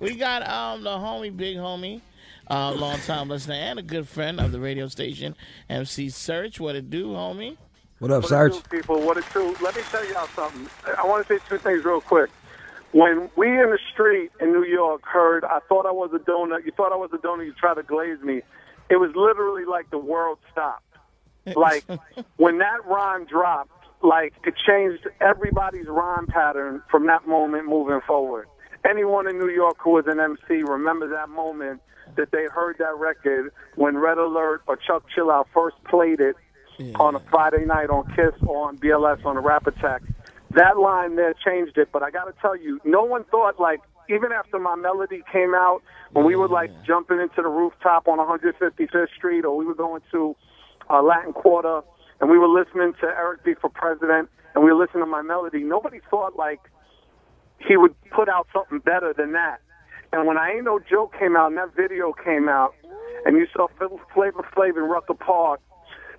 We got the homie, big homie, long time listener and a good friend of the radio station, MC Serch. What it do, homie? What up, What Serch? it do, people? What it do? Let me tell y'all something. I want to say two things real quick. When we in the street in New York heard, I thought I was a donut, you thought I was a donut, you tried to glaze me, it was literally like the world stopped. Like, when that rhyme dropped, like, it changed everybody's rhyme pattern from that moment moving forward. Anyone in New York who was an MC remembers that moment that they heard that record when Red Alert or Chuck Chill Out first played it on a Friday night on KISS or on BLS on a Rap Attack. That line there changed it, but I got to tell you, no one thought, like, even after my melody came out, when we were, like, jumping into the rooftop on 155th Street, or we were going to Latin Quarter, and we were listening to Eric B. for President, and we were listening to my melody, nobody thought, like, he would put out something better than that. And when I Ain't No Joke came out, and that video came out, and you saw Flavor Flav in Rucker Park,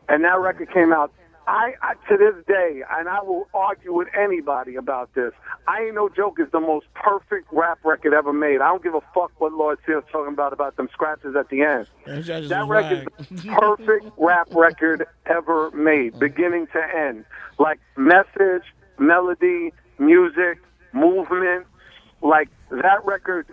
and that record came out, I to this day, and I will argue with anybody about this, I Ain't No Joke is the most perfect rap record ever made. I don't give a fuck what Lord Seal's talking about them scratches at the end. That record is the perfect rap record ever made, beginning to end. Like, message, melody, music, movement, like, that record,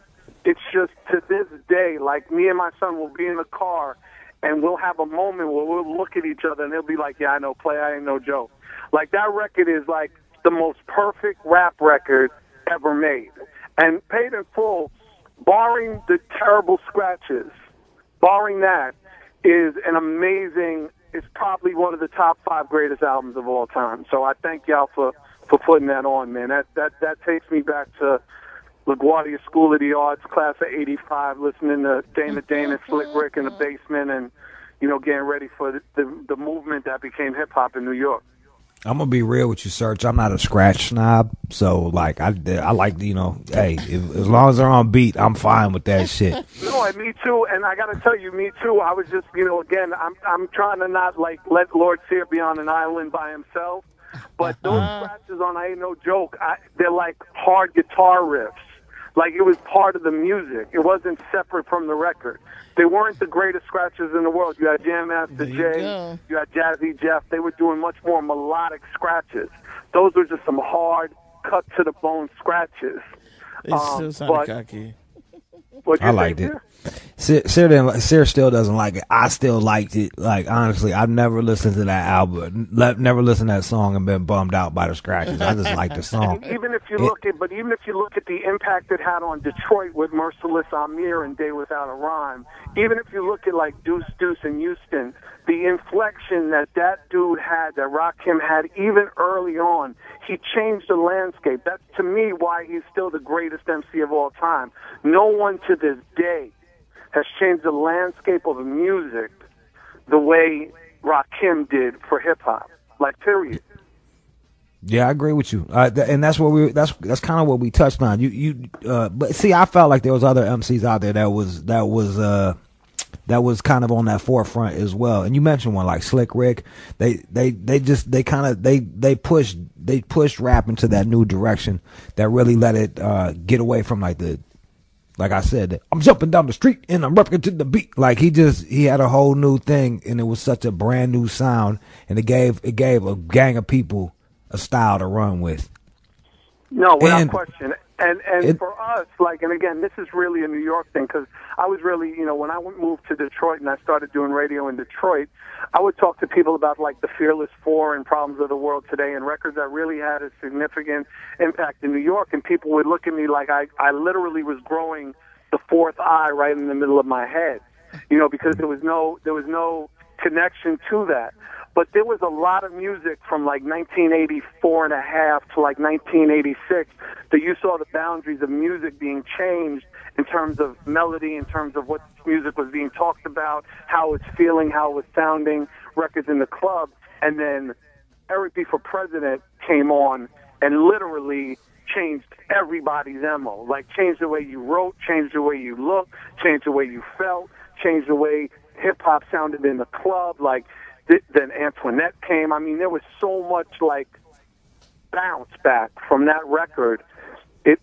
it's just, to this day, like, me and my son will be in the car, and we'll have a moment where we'll look at each other and he'll be like, yeah, I know, play I Ain't No Joke. Like, that record is like the most perfect rap record ever made. And Paid in Full, barring the terrible scratches, barring that, is an amazing, it's probably one of the top 5 greatest albums of all time. So I thank y'all for putting that on, man. That takes me back to LaGuardia School of the Arts, class of 85, listening to Dana and Slick Rick in the basement and, you know, getting ready for the movement that became hip-hop in New York. I'm going to be real with you, Serch. I'm not a scratch snob, so, like, I like, you know, hey, as long as they're on beat, I'm fine with that shit. No, and me too, and I got to tell you, me too. I was just, you know, again, I'm trying to not, like, let Lord Sear be on an island by himself, but those scratches on I Ain't No Joke, they're like hard guitar riffs. Like, it was part of the music. It wasn't separate from the record. They weren't the greatest scratches in the world. You had Jam Master Jay, you had Jazzy Jeff. They were doing much more melodic scratches. Those were just some hard, cut-to-the-bone scratches. They still sound cocky. I liked it. Sear still doesn't like it. I still liked it. Like, honestly, I've never listened to that album, never listened to that song and been bummed out by the scratches. I just like the song. Even if you look at the impact it had on Detroit with Merciless Amir and Day Without a Rhyme, even if you look at like Deuce Deuce in Houston, the inflection that dude had, that Rakim had, even early on, he changed the landscape. That's, to me, why he's still the greatest MC of all time. No one to this day has changed the landscape of music the way Rakim did for hip hop. Like, period. Yeah, I agree with you. And that's what that's kind of what we touched on. But see, I felt like there was other MCs out there that was kind of on that forefront as well. And you mentioned one like Slick Rick. They pushed rap into that new direction that really let it get away from like I said, I'm jumping down the street and I'm rapping to the beat. Like, he had a whole new thing, and it was such a brand new sound, and it gave a gang of people a style to run with. No, without question. And for us, like, and again, this is really a New York thing, because I was really, you know, when I moved to Detroit and I started doing radio in Detroit, I would talk to people about, like, the Fearless Four and Problems of the World Today and records that really had a significant impact in New York, and people would look at me like I literally was growing the fourth eye right in the middle of my head, you know, because there was no connection to that. But there was a lot of music from like 1984 and a half to like 1986 that you saw the boundaries of music being changed in terms of melody, in terms of what music was being talked about, how it's feeling, how it was sounding, records in the club. And then Eric B. for President came on and literally changed everybody's MO. Like, changed the way you wrote, changed the way you looked, changed the way you felt, changed the way hip-hop sounded in the club. Like, then Antoinette came. I mean, there was so much, like, bounce back from that record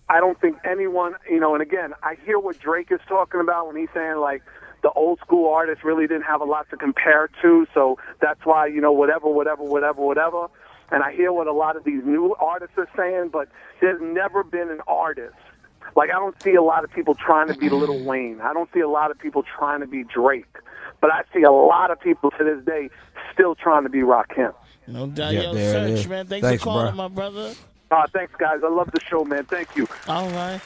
I don't think anyone, and again, I hear what Drake is talking about when he's saying, like, the old school artists really didn't have a lot to compare to, so that's why, whatever. And I hear what a lot of these new artists are saying, but there's never been an artist. Like, I don't see a lot of people trying to be Lil Wayne. I don't see a lot of people trying to be Drake. But I see a lot of people to this day still trying to be Rakim. No doubt. Yo, Serch, man. Thanks for calling, my brother. Thanks, guys. I love the show, man. Thank you. All right.